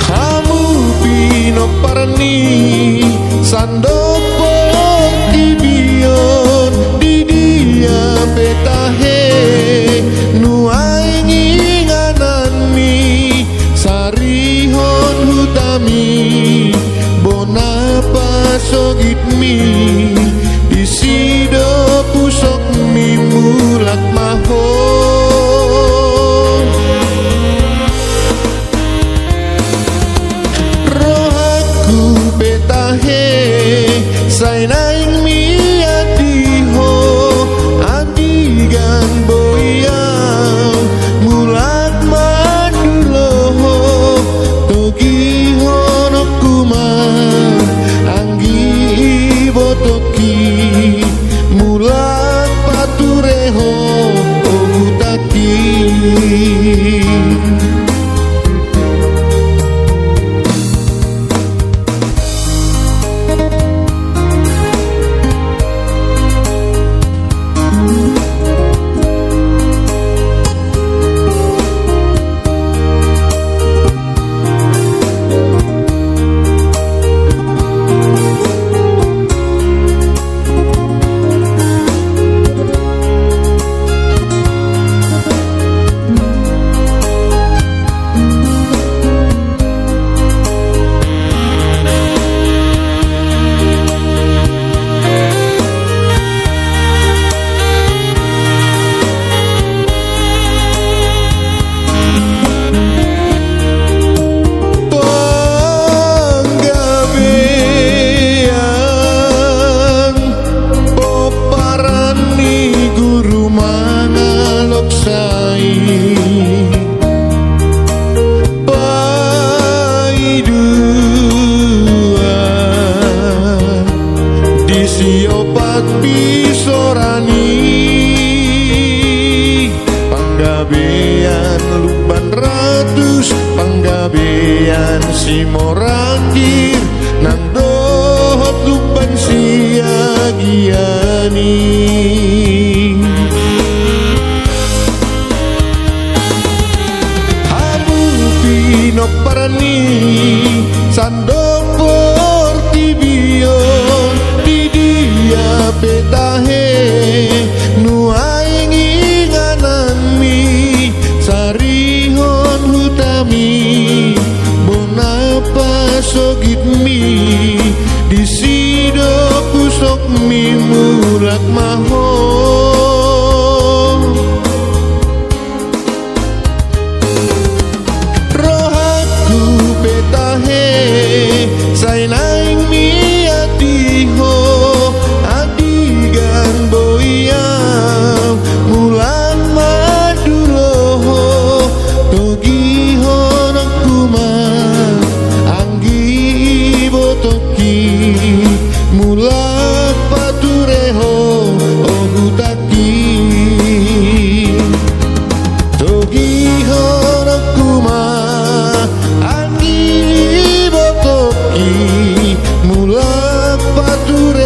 Kamu pino parni sandopo kibion di dia petahe nuai nganani sarihon hutami bona pasogit mi isido pusok mi mulak maho rohaku betahe sainaing mi adiho adigan boyang mulak maduloho togi honokuma anggi botoki mulak patureho ogutaki siopat bisorani panggabean luban ratus panggabean simorangkir nang dohot luban siagiani hamu pinok parani sandopo tibion petahe nuai nganami sarihon hutami bona pasogit mi disido pusok mi mulak maho rohaku petahe sainaing mi atiho adigan boyang mulan maduloho togi honokuma anggi botoki mulak patureho ogutaki togi honokuma anggi botoki mulak pature